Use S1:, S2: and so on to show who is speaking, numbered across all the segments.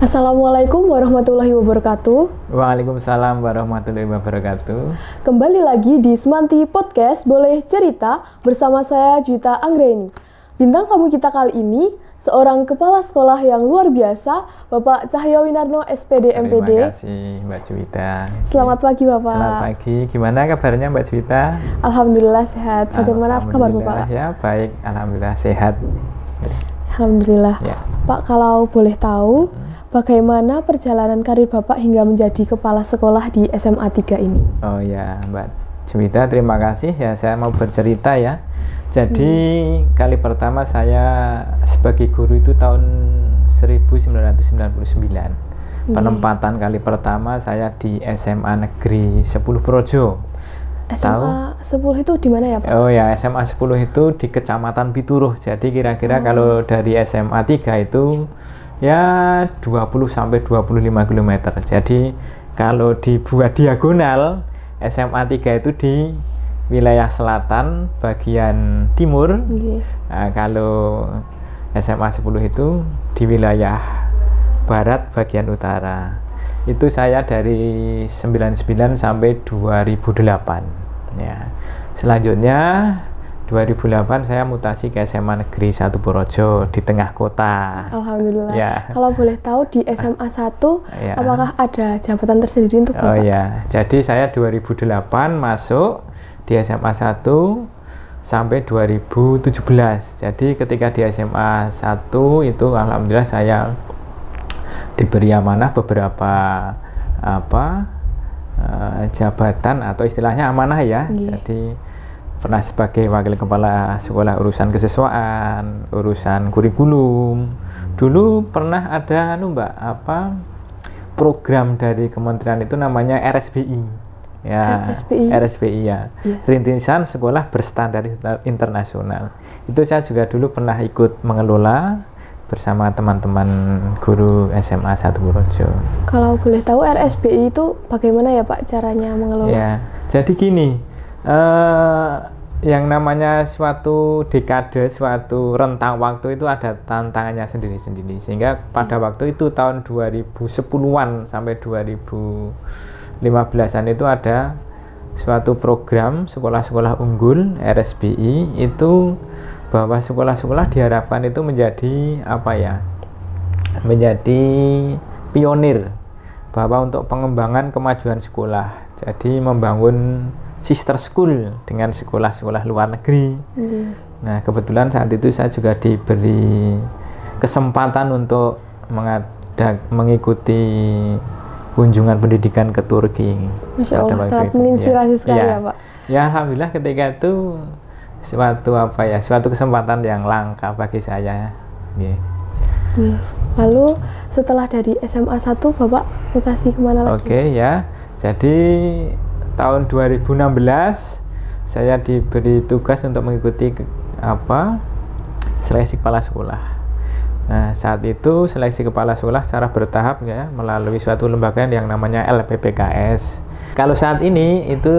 S1: Assalamualaikum warahmatullahi wabarakatuh.
S2: Waalaikumsalam warahmatullahi wabarakatuh.
S1: Kembali lagi di Semanti Podcast Boleh Cerita bersama saya Juwita Anggreni. Bintang tamu kita kali ini seorang kepala sekolah yang luar biasa, Bapak Cahyo Winarno SPD MPD.
S2: Terima kasih Mbak Juwita.
S1: Selamat pagi Bapak.
S2: Selamat pagi. Gimana kabarnya Mbak Juwita?
S1: Alhamdulillah sehat. Bagaimana kabar Bapak?
S2: Ya baik, alhamdulillah sehat.
S1: Alhamdulillah.
S2: Ya.
S1: Pak, kalau boleh tahu, bagaimana perjalanan karir Bapak hingga menjadi kepala sekolah di SMA 3 ini?
S2: Oh ya Mbak Juwita, terima kasih ya, saya mau bercerita ya. Jadi kali pertama saya sebagai guru itu tahun 1999. Penempatan kali pertama saya di SMA Negeri 10 Projo.
S1: SMA 10 itu di mana ya Pak?
S2: Oh ya, SMA 10 itu di Kecamatan Pituruh. Jadi kira-kira kalau dari SMA 3 itu ya 20 sampai 25 km. Jadi kalau dibuat diagonal, SMA 3 itu di wilayah selatan bagian timur. Nah, kalau SMA 10 itu di wilayah barat bagian utara. Itu saya dari 99 sampai 2008 ya. Selanjutnya 2008 saya mutasi ke SMA Negeri 1 Purworejo di tengah kota.
S1: Alhamdulillah.
S2: Ya.
S1: Kalau boleh tahu di SMA 1
S2: ya.
S1: Apakah ada jabatan tersendiri untuk Bapak?
S2: Oh ya, jadi saya 2008 masuk di SMA 1 sampai 2017. Jadi ketika di SMA 1 itu alhamdulillah saya diberi amanah beberapa jabatan atau istilahnya amanah ya. Jadi pernah sebagai wakil kepala sekolah urusan kesiswaan, urusan kurikulum. Dulu pernah ada program dari kementerian itu namanya RSBI. Ya, RSBI ya. Rintisan Sekolah Berstandar Internasional. Itu saya juga dulu pernah ikut mengelola bersama teman-teman guru SMA 1 Purworejo.
S1: Kalau boleh tahu RSBI itu bagaimana ya Pak caranya mengelola?
S2: Ya, jadi gini, yang namanya suatu dekade, suatu rentang waktu itu ada tantangannya sendiri-sendiri. Sehingga pada waktu itu tahun 2010-an sampai 2015-an itu ada suatu program sekolah-sekolah unggul RSBI itu bahwa sekolah-sekolah diharapkan itu menjadi menjadi pionir bahwa untuk pengembangan kemajuan sekolah. Jadi membangun sister school dengan sekolah-sekolah luar negeri. Nah, kebetulan saat itu saya juga diberi kesempatan untuk mengikuti kunjungan pendidikan ke Turki.
S1: Masya Allah, sangat menginspirasi sekali ya Pak.
S2: Ya, alhamdulillah ketika itu suatu kesempatan yang langka bagi saya.
S1: Lalu setelah dari SMA 1 Bapak mutasi kemana lagi?
S2: Oke ya, jadi tahun 2016 saya diberi tugas untuk mengikuti seleksi kepala sekolah. Nah, saat itu seleksi kepala sekolah secara bertahap ya melalui suatu lembaga yang namanya LPPKS. Kalau saat ini itu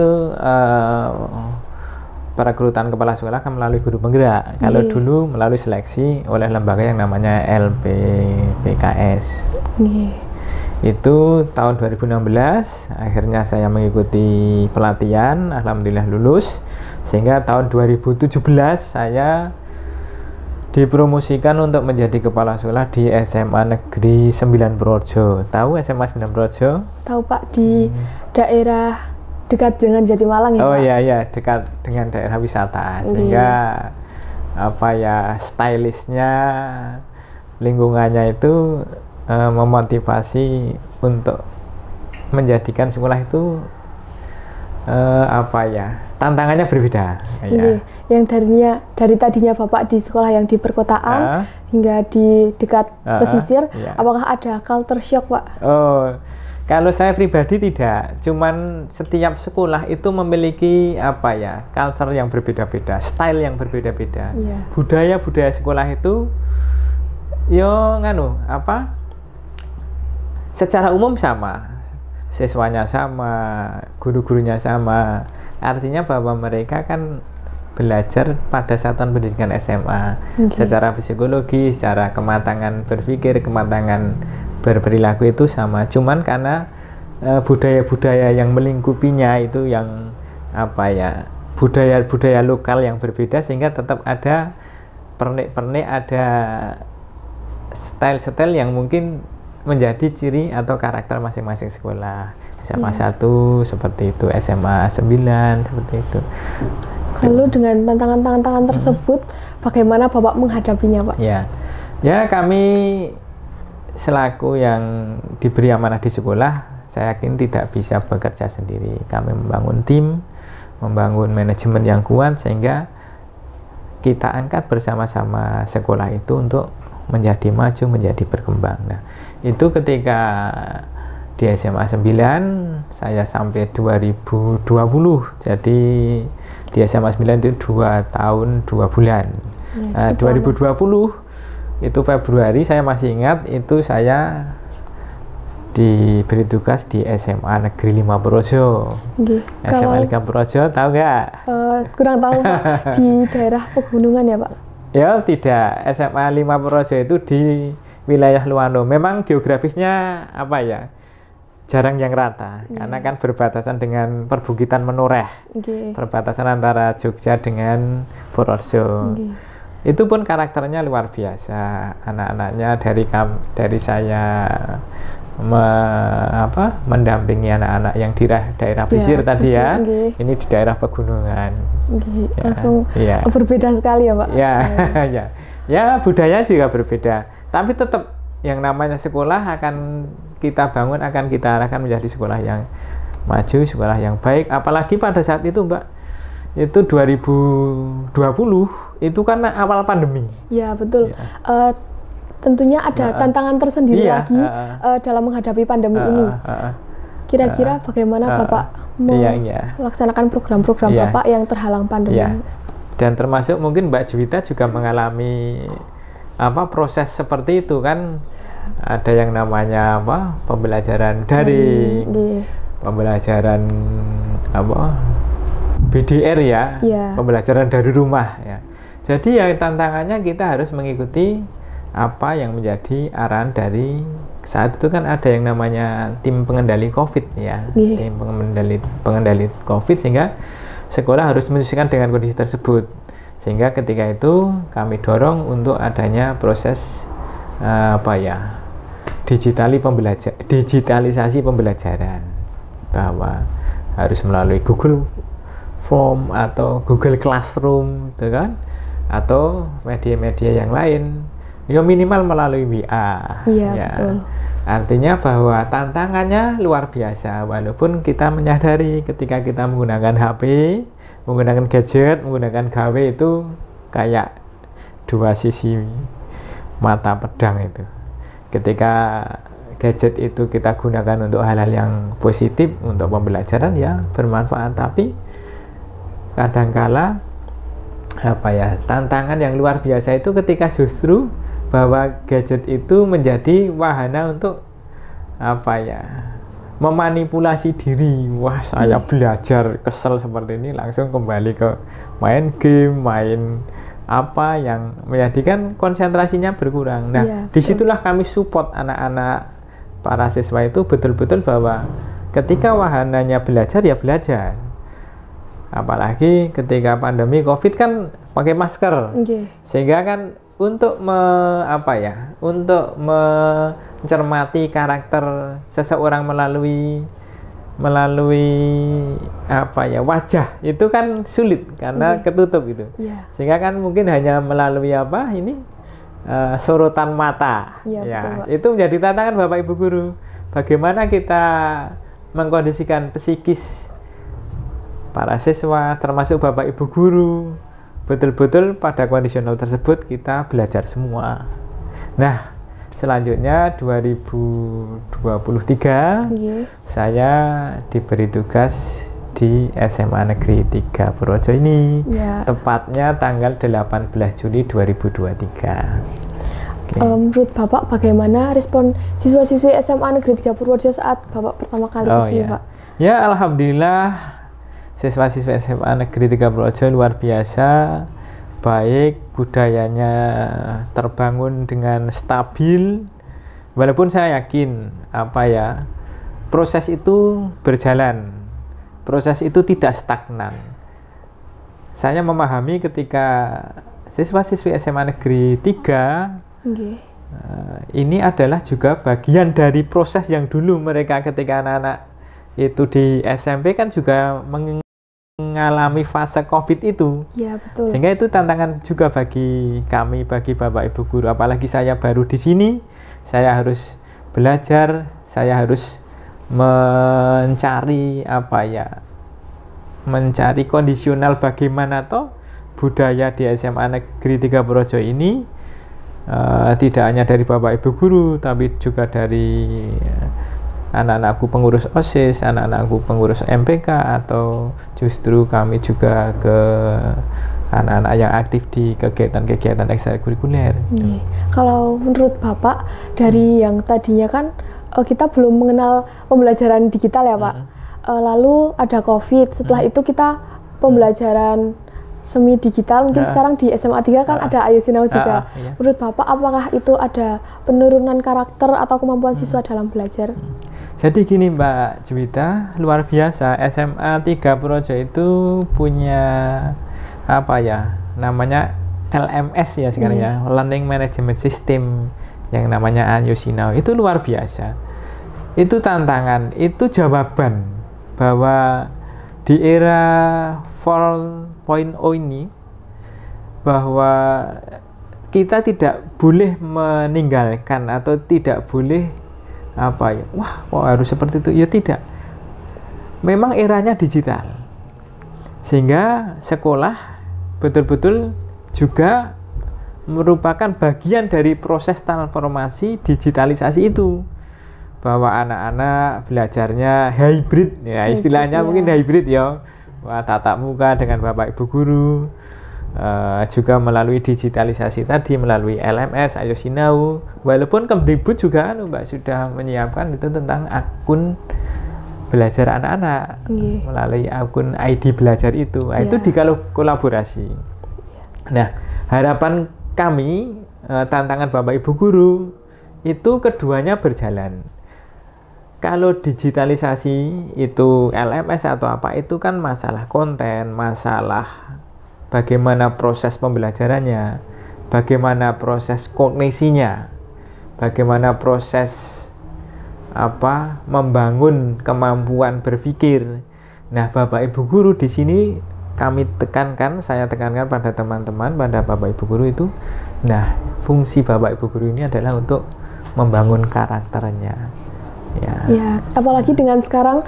S2: para kerutan kepala sekolah kan melalui guru penggerak. Kalau dulu melalui seleksi oleh lembaga yang namanya LPPKS. Itu tahun 2016 akhirnya saya mengikuti pelatihan, alhamdulillah lulus. Sehingga tahun 2017 saya dipromosikan untuk menjadi kepala sekolah di SMA Negeri 9 Purworejo. Tahu SMA 9 Purworejo?
S1: Tahu Pak, di daerah dekat dengan Jatimalang ya Pak?
S2: Oh iya, dekat dengan daerah wisata. Sehingga stylishnya, lingkungannya itu memotivasi untuk menjadikan sekolah itu tantangannya berbeda.
S1: Yang dari tadinya Bapak di sekolah yang di perkotaan hingga di dekat pesisir, apakah ada culture shock Pak?
S2: Oh, kalau saya pribadi tidak, cuman setiap sekolah itu memiliki culture yang berbeda-beda, style yang berbeda-beda. Budaya sekolah itu secara umum sama, siswanya sama, guru-gurunya sama. Artinya bahwa mereka kan belajar pada satuan pendidikan SMA secara psikologi, secara kematangan berpikir, kematangan berperilaku itu sama, cuman karena budaya-budaya yang melingkupinya itu yang apa ya, budaya-budaya lokal yang berbeda, sehingga tetap ada pernik-pernik, ada style-style yang mungkin menjadi ciri atau karakter masing-masing sekolah. SMA 1 seperti itu, SMA 9 seperti itu.
S1: Lalu dengan tantangan-tantangan tersebut, bagaimana Bapak menghadapinya, Pak?
S2: Ya kami selaku yang diberi amanah di sekolah, saya yakin tidak bisa bekerja sendiri. Kami membangun tim, membangun manajemen yang kuat, sehingga kita angkat bersama-sama sekolah itu untuk menjadi maju, menjadi berkembang. Nah, itu ketika di SMA 9 saya sampai 2020. Jadi di SMA 9 itu 2 tahun 2 bulan. Nah, 2020 itu Februari, saya masih ingat, itu saya diberi tugas di SMA Negeri 5 Projo. SMA 5 Projo, tahu nggak?
S1: Kurang tahu, Pak. Di daerah pegunungan ya, Pak?
S2: Ya tidak, SMA 5 Projo itu di wilayah Luano. Memang geografisnya apa ya, jarang yang rata, karena kan berbatasan dengan perbukitan Menoreh, perbatasan antara Jogja dengan Purworejo. Itu pun karakternya luar biasa. Anak-anaknya dari saya mendampingi anak-anak yang di daerah pesisir tadi ya. Ini di daerah pegunungan.
S1: Langsung berbeda sekali ya, Pak.
S2: Ya budayanya juga berbeda. Tapi tetap yang namanya sekolah akan kita bangun, akan kita arahkan menjadi sekolah yang maju, sekolah yang baik. Apalagi pada saat itu, Mbak, itu 2020 itu karena awal pandemi.
S1: Ya betul. Tentunya ada tantangan tersendiri lagi dalam menghadapi pandemi ini. Kira-kira bagaimana Bapak melaksanakan program-program Bapak yang terhalang pandemi?
S2: Dan termasuk mungkin Mbak Juwita juga mengalami proses seperti itu kan. Ada yang namanya pembelajaran daring, pembelajaran BDR pembelajaran dari rumah ya. Jadi ya tantangannya kita harus mengikuti apa yang menjadi arahan dari saat itu kan ada yang namanya tim pengendali COVID ya, tim pengendali COVID, sehingga sekolah harus menyesuaikan dengan kondisi tersebut. Sehingga ketika itu kami dorong untuk adanya proses digitalisasi pembelajaran, bahwa harus melalui Google Form atau Google Classroom, gitu kan, atau media-media yang lain, ya minimal melalui WA.
S1: Betul.
S2: Artinya bahwa tantangannya luar biasa, walaupun kita menyadari ketika kita menggunakan HP, menggunakan gadget, menggunakan gawe itu kayak dua sisi mata pedang itu. Ketika gadget itu kita gunakan untuk hal-hal yang positif, untuk pembelajaran ya bermanfaat, tapi kadangkala tantangan yang luar biasa itu ketika justru bahwa gadget itu menjadi wahana untuk memanipulasi diri. Wah, saya belajar kesel seperti ini, langsung kembali ke main game, main yang menjadikan konsentrasinya berkurang. Nah, disitulah kami support anak-anak para siswa itu betul-betul bahwa ketika wahananya belajar ya belajar. Apalagi ketika pandemi COVID kan pakai masker, sehingga kan untuk mencermati karakter seseorang melalui wajah itu kan sulit karena ketutup itu. Sehingga kan mungkin hanya melalui sorotan mata. Betul, itu menjadi tantangan Bapak Ibu guru. Bagaimana kita mengkondisikan psikis para siswa, termasuk Bapak Ibu guru, betul-betul pada kondisional tersebut kita belajar semua. Nah, selanjutnya 2023 saya diberi tugas di SMA Negeri 3 Purworejo ini, tepatnya tanggal 18 Juli 2023.
S1: Menurut Bapak bagaimana respon siswa-siswi SMA Negeri 3 Purworejo saat Bapak pertama kali ke sini, Pak?
S2: Ya, alhamdulillah siswa-siswa SMA Negeri 3 Purworejo luar biasa, baik, budayanya terbangun dengan stabil, Walaupun saya yakin proses itu berjalan, proses itu tidak stagnan. Saya memahami ketika siswa-siswi SMA Negeri 3 ini adalah juga bagian dari proses yang dulu mereka ketika anak-anak itu di SMP kan juga mengalami fase COVID itu.
S1: Ya, betul.
S2: Sehingga itu tantangan juga bagi kami, bagi Bapak Ibu guru. Apalagi saya baru di sini, saya harus belajar, saya harus mencari mencari kondisional bagaimana toh budaya di SMA Negeri 3 Projo ini tidak hanya dari Bapak Ibu guru, tapi juga dari anak-anakku pengurus OSIS, anak-anakku pengurus MPK, atau justru kami juga ke anak-anak yang aktif di kegiatan-kegiatan ekstrakurikuler.
S1: Kalau menurut Bapak, dari yang tadinya kan kita belum mengenal pembelajaran digital ya Pak, lalu ada COVID, setelah itu kita pembelajaran semi digital, mungkin sekarang di SMA 3 kan ada Ayo Sinau juga.
S2: Iya.
S1: Menurut Bapak, apakah itu ada penurunan karakter atau kemampuan siswa dalam belajar?
S2: Jadi gini Mbak Juwita, luar biasa, SMA 3 Projo itu punya namanya LMS ya sekarang ya, Learning Management System, yang namanya Ayo Sinau. Itu luar biasa. Itu tantangan, itu jawaban bahwa di era 4.0 ini bahwa kita tidak boleh meninggalkan atau tidak boleh kok harus seperti itu, ya tidak. Memang eranya digital, sehingga sekolah betul-betul juga merupakan bagian dari proses transformasi digitalisasi itu, bahwa anak-anak belajarnya hybrid ya, istilahnya mungkin hybrid ya, tatap muka dengan Bapak Ibu guru, juga melalui digitalisasi tadi, melalui LMS, Ayo Sinau. Walaupun Kemdikbud juga Mbak sudah menyiapkan itu tentang akun belajar anak-anak melalui akun ID belajar itu. Itu kolaborasi. Nah, harapan kami, tantangan Bapak Ibu guru itu keduanya berjalan. Kalau digitalisasi itu LMS atau apa, itu kan masalah konten, masalah bagaimana proses pembelajarannya, bagaimana proses kognisinya, bagaimana proses membangun kemampuan berpikir. Nah, Bapak Ibu guru di sini saya tekankan pada teman-teman, pada Bapak Ibu guru itu, nah, fungsi Bapak Ibu guru ini adalah untuk membangun karakternya.
S1: Ya, apalagi dengan sekarang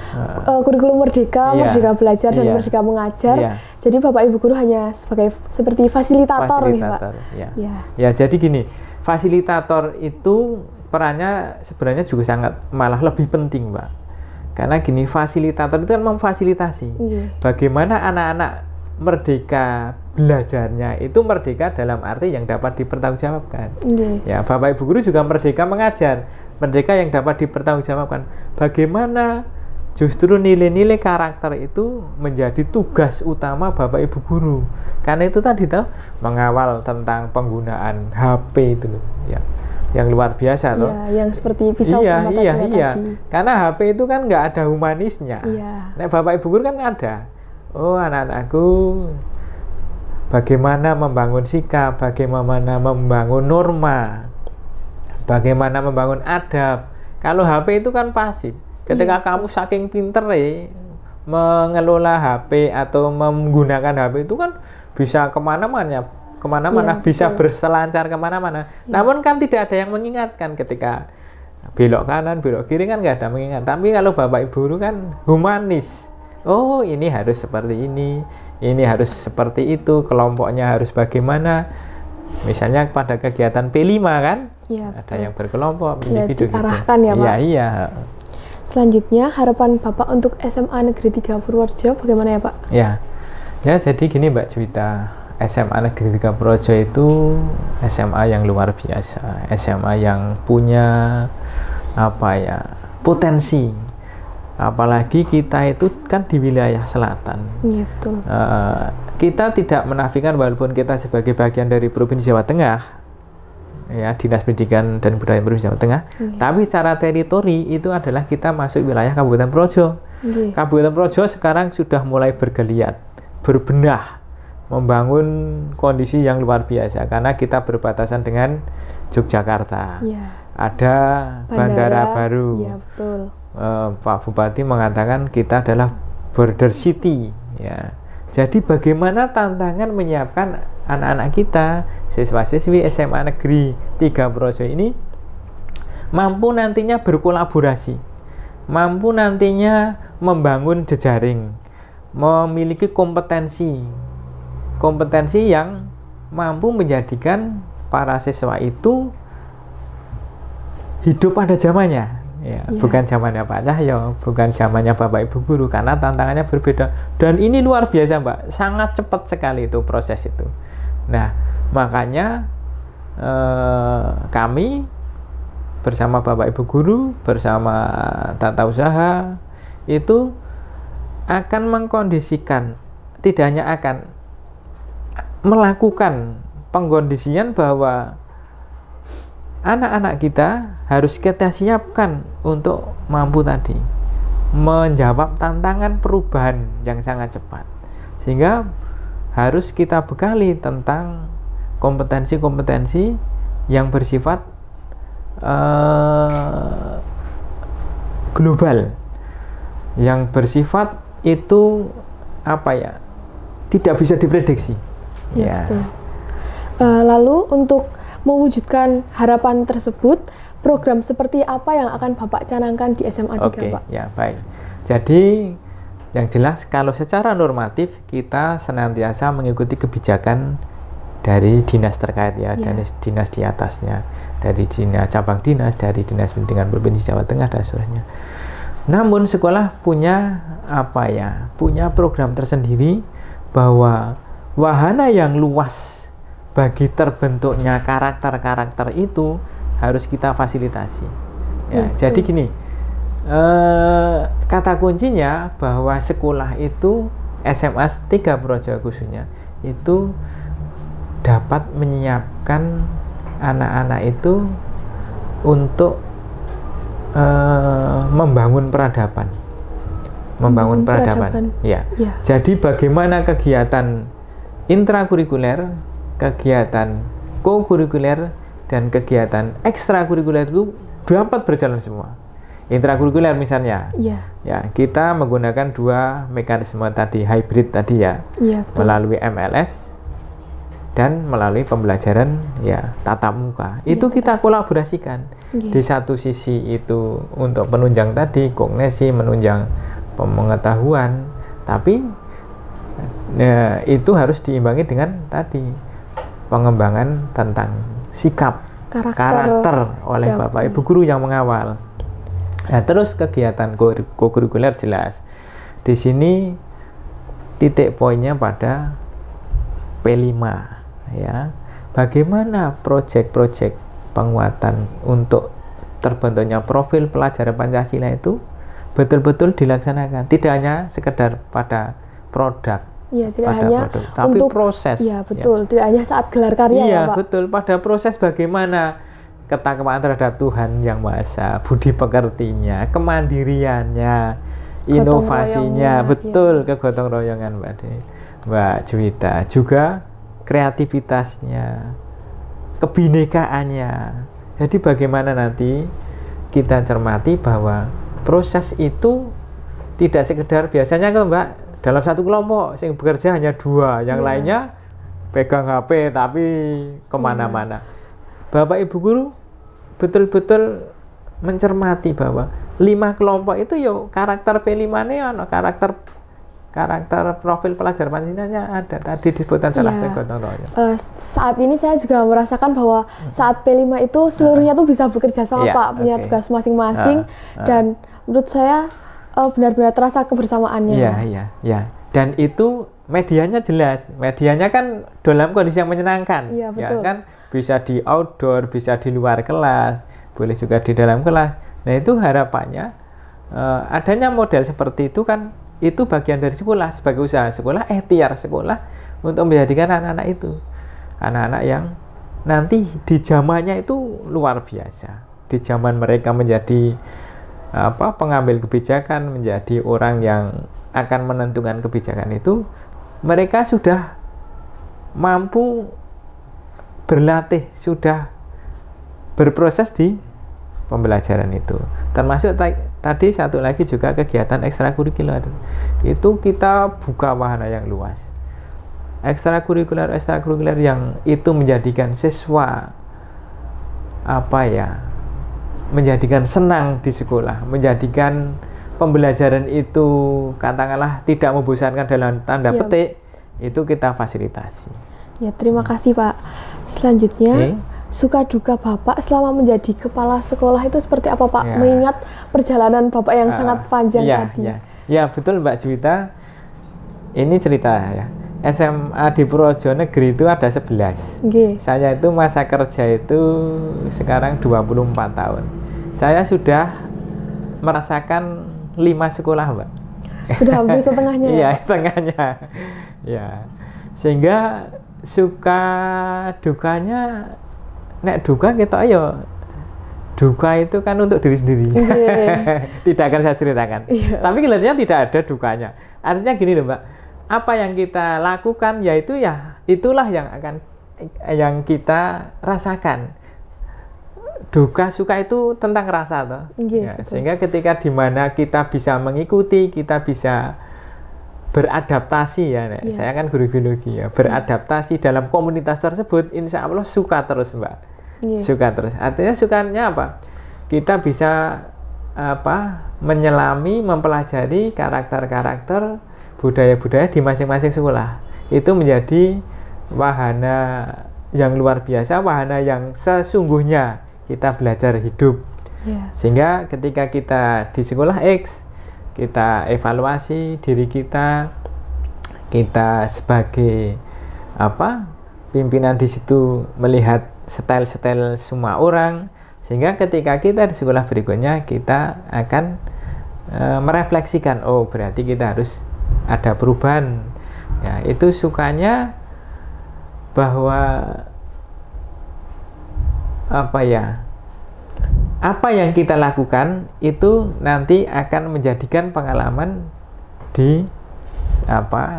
S1: kurikulum merdeka belajar dan merdeka mengajar. Jadi Bapak Ibu guru hanya seperti fasilitator nih Pak. Ya, jadi gini, fasilitator itu perannya sebenarnya juga malah lebih penting Mbak. Karena gini, fasilitator itu kan memfasilitasi. Bagaimana anak-anak merdeka belajarnya itu merdeka dalam arti yang dapat dipertanggungjawabkan. Ya, Bapak Ibu guru juga merdeka mengajar, merdeka yang dapat dipertanggungjawabkan. Bagaimana justru nilai-nilai karakter itu menjadi tugas utama Bapak Ibu guru. Karena itu tadi mengawal tentang penggunaan HP itu loh, ya. Yang luar biasa loh. Yang seperti pisau tadi.
S2: Karena HP itu kan nggak ada humanisnya. Nah, Bapak Ibu guru kan ada. Oh, anak-anakku bagaimana membangun sikap, bagaimana membangun norma, bagaimana membangun adab. Kalau HP itu kan pasif. Ketika kamu saking pinter mengelola HP atau menggunakan HP itu kan bisa kemana-mana, bisa berselancar kemana-mana. Namun kan tidak ada yang mengingatkan ketika belok kanan, belok kiri kan nggak ada mengingat. Tapi kalau Bapak Ibu guru kan humanis. Oh, ini harus seperti ini harus seperti itu, kelompoknya harus bagaimana. Misalnya pada kegiatan P5 kan, ada yang berkelompok, individu
S1: diarahkan gitu. Ya Pak.
S2: Iya.
S1: Selanjutnya, harapan Bapak untuk SMA Negeri 3 Purworejo bagaimana ya Pak? Ya,
S2: jadi gini Mbak Juwita, SMA Negeri 3 Purworejo itu SMA yang luar biasa, SMA yang punya potensi. Apalagi kita itu kan di wilayah selatan.
S1: Iya, betul.
S2: Kita tidak menafikan walaupun kita sebagai bagian dari Provinsi Jawa Tengah, ya, Dinas Pendidikan dan Kebudayaan Provinsi Jawa Tengah. Tapi secara teritori itu adalah kita masuk wilayah Kabupaten Projo. Kabupaten Projo sekarang sudah mulai bergeliat, berbenah, membangun kondisi yang luar biasa karena kita berbatasan dengan Yogyakarta. Ada bandara baru.
S1: Betul.
S2: Pak Bupati mengatakan kita adalah border city, ya. Jadi bagaimana tantangan menyiapkan anak-anak kita, siswa-siswi SMA Negeri 3 Projo ini mampu nantinya berkolaborasi, mampu nantinya membangun jejaring, memiliki kompetensi yang mampu menjadikan para siswa itu hidup pada zamannya, bukan zamannya Pak Cahyo, bukan zamannya Bapak Ibu guru, karena tantangannya berbeda. Dan ini luar biasa, Mbak, sangat cepat sekali itu proses itu. Nah, makanya kami bersama Bapak Ibu guru, bersama tata usaha itu akan mengkondisikan, tidak hanya akan melakukan pengkondisian bahwa anak-anak kita harus kita siapkan untuk mampu tadi menjawab tantangan perubahan yang sangat cepat, sehingga harus kita bekali tentang kompetensi-kompetensi yang bersifat global, yang bersifat itu tidak bisa diprediksi.
S1: Betul. Lalu untuk mewujudkan harapan tersebut, program seperti apa yang akan Bapak canangkan di SMA 3, Pak?
S2: Ya, baik. Jadi yang jelas kalau secara normatif kita senantiasa mengikuti kebijakan dari dinas terkait, dari dinas di atasnya, dari dinas cabang dinas, dari Dinas Pendidikan Provinsi Jawa Tengah dan seterusnya. Namun sekolah punya punya program tersendiri bahwa wahana yang luas bagi terbentuknya karakter-karakter itu harus kita fasilitasi. Jadi gini, kata kuncinya bahwa sekolah itu SMA 3 Projo khususnya itu dapat menyiapkan anak-anak itu untuk membangun peradaban. Jadi bagaimana kegiatan intrakurikuler, kegiatan kokurikuler, dan kegiatan ekstrakurikuler itu dapat berjalan semua. Intrakurikuler misalnya, kita menggunakan 2 mekanisme tadi, hybrid tadi melalui MLS dan melalui pembelajaran tatap muka. Itu kita kolaborasikan. Di satu sisi itu untuk penunjang tadi, kognisi, menunjang pengetahuan, tapi itu harus diimbangi dengan tadi pengembangan tentang sikap karakter oleh Bapak Ibu guru yang mengawal. Nah, terus kegiatan kokurikuler jelas. Di sini titik poinnya pada P5 Bagaimana proyek-proyek penguatan untuk terbentuknya profil pelajaran Pancasila itu betul-betul dilaksanakan, tidak hanya sekedar pada produk.
S1: Tidak hanya
S2: produk, tapi
S1: untuk
S2: proses.
S1: Betul, tidak hanya saat gelar karya Pak.
S2: Betul, pada proses bagaimana ketakwaan terhadap Tuhan Yang Maha Esa, budi pekertinya, kemandiriannya, inovasinya, kegotong royongan Mbak Juwita, juga kreativitasnya, kebinekaannya. Jadi bagaimana nanti kita cermati bahwa proses itu tidak sekedar biasanya kan Mbak, dalam satu kelompok yang bekerja hanya 2, yang lainnya pegang HP tapi kemana-mana. Bapak Ibu guru betul-betul mencermati bahwa 5 kelompok itu karakter P5-nya karakter profil pelajar Pancasila ada tadi disebutkan salah gotong royong.
S1: Saat ini saya juga merasakan bahwa saat P5 itu seluruhnya tuh bisa bekerja sama Pak, punya tugas masing-masing, dan menurut saya benar-benar terasa kebersamaannya.
S2: Dan itu medianya jelas, medianya kan dalam kondisi yang menyenangkan, kan bisa di outdoor, bisa di luar kelas, boleh juga di dalam kelas. Nah itu harapannya adanya model seperti itu kan, itu bagian dari sekolah sebagai usaha sekolah, ikhtiar sekolah untuk menjadikan anak-anak itu anak-anak yang nanti di zamannya itu luar biasa. Di zaman mereka menjadi pengambil kebijakan, menjadi orang yang akan menentukan kebijakan itu, mereka sudah mampu berlatih, sudah berproses di pembelajaran itu. Termasuk tadi satu lagi juga kegiatan ekstrakurikuler. Itu kita buka wahana yang luas. Ekstrakurikuler yang itu menjadikan siswa menjadikan senang di sekolah, menjadikan pembelajaran itu katakanlah tidak membosankan dalam tanda petik, itu kita fasilitasi.
S1: Ya, terima kasih Pak. Selanjutnya, suka duka Bapak selama menjadi kepala sekolah itu seperti apa Pak? Mengingat perjalanan Bapak yang sangat panjang tadi.
S2: Ya, betul Mbak Juwita. Ini cerita ya. SMA di Purworejo Negeri itu ada 11. Saya itu masa kerja itu sekarang 24 tahun. Saya sudah merasakan 5 sekolah, Mbak.
S1: Sudah hampir setengahnya.
S2: Iya, setengahnya. Ya. Sehingga suka dukanya, nek duka kita duka itu kan untuk diri sendiri. Tidak akan saya ceritakan. Tapi kelihatannya tidak ada dukanya. Artinya gini loh, Mbak. Apa yang kita lakukan itulah yang kita rasakan. Duka suka itu tentang rasa toh. Sehingga ketika dimana kita bisa mengikuti, kita bisa beradaptasi saya kan guru biologi ya, beradaptasi dalam komunitas tersebut, insya Allah suka terus Mbak. Suka terus. Artinya sukanya apa? Kita bisa menyelami, mempelajari karakter-karakter budaya-budaya di masing-masing sekolah. Itu menjadi wahana yang luar biasa, wahana yang sesungguhnya kita belajar hidup. Sehingga ketika kita di sekolah X, kita evaluasi diri kita sebagai pimpinan di situ, melihat style-style semua orang, sehingga ketika kita di sekolah berikutnya kita akan merefleksikan, oh berarti kita harus ada perubahan. Ya, itu sukanya bahwa apa yang kita lakukan itu nanti akan menjadikan pengalaman di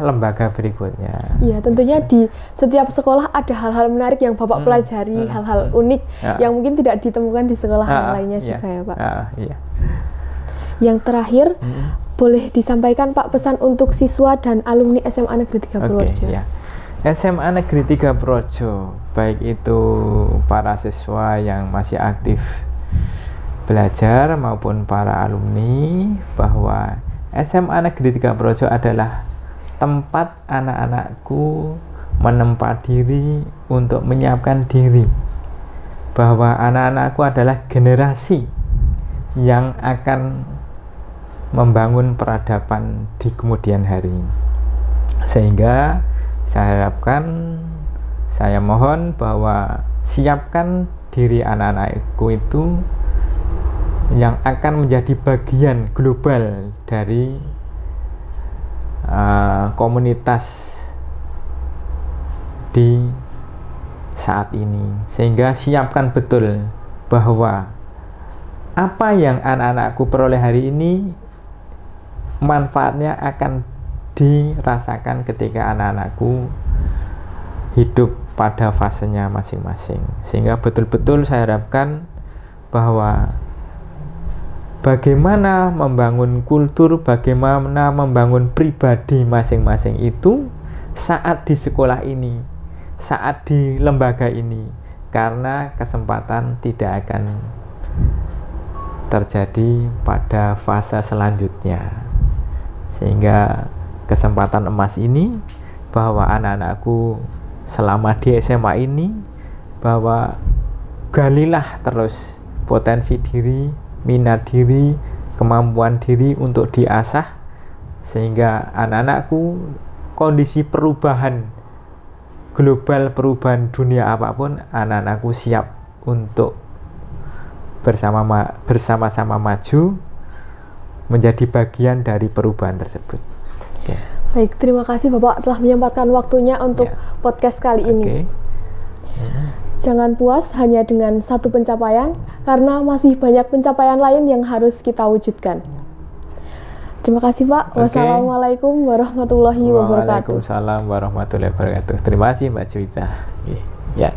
S2: lembaga berikutnya.
S1: Iya, tentunya di setiap sekolah ada hal-hal menarik yang Bapak pelajari, hal-hal unik yang mungkin tidak ditemukan di sekolah yang lainnya juga ya Pak. Yang terakhir, boleh disampaikan Pak pesan untuk siswa dan alumni SMA Negeri 3 Purworejo.
S2: SMA Negeri 3 Purworejo, baik itu para siswa yang masih aktif belajar maupun para alumni, bahwa SMA Negeri 3 Purworejo adalah tempat anak-anakku menempa diri untuk menyiapkan diri, bahwa anak-anakku adalah generasi yang akan membangun peradaban di kemudian hari. Sehingga saya harapkan, saya mohon bahwa siapkan diri anak-anakku itu yang akan menjadi bagian global dari komunitas di saat ini. Sehingga siapkan betul bahwa apa yang anak-anakku peroleh hari ini manfaatnya akan dirasakan ketika anak-anakku hidup pada fasenya masing-masing. Sehingga betul-betul saya harapkan bahwa bagaimana membangun kultur, bagaimana membangun pribadi masing-masing itu saat di sekolah ini, saat di lembaga ini, karena kesempatan tidak akan terjadi pada fase selanjutnya. Sehingga kesempatan emas ini, bahwa anak-anakku selama di SMA ini, bahwa galilah terus potensi diri, minat diri, kemampuan diri untuk diasah, sehingga anak-anakku kondisi perubahan global, perubahan dunia apapun, anak-anakku siap untuk bersama-sama maju menjadi bagian dari perubahan tersebut.
S1: Baik, terima kasih Bapak telah menyempatkan waktunya untuk podcast kali ini. jangan puas hanya dengan satu pencapaian, karena masih banyak pencapaian lain yang harus kita wujudkan. Terima kasih Pak. Wassalamualaikum warahmatullahi wabarakatuh.
S2: Waalaikumsalam warahmatullahi wabarakatuh. Terima kasih Mbak Juwita. Ya.